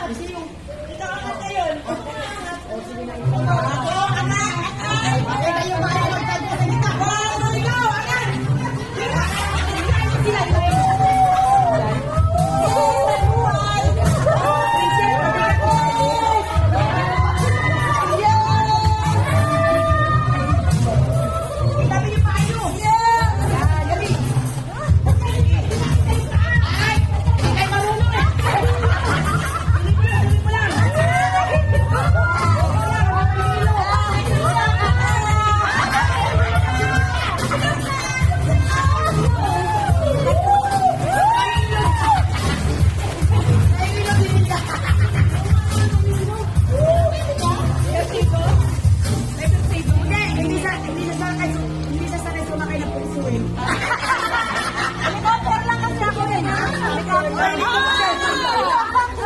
Ikaw ang ngayon. O, sige na ikaw. Ako, anak. Bakit kayo ba ay magkagsalita? O, ikaw, anak. Sila,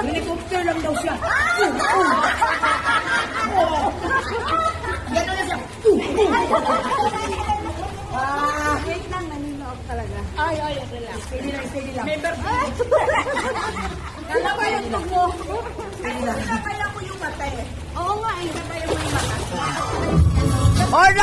helicopter lang daw siya. Gano'n na siya. Wait lang, naninook talaga. Ay, relax. Steady lang. Member. Kala ko yung tug mo. Steady lang. Kaya ko yung mata eh. Oo nga, hindi pa yung may mata. Alright!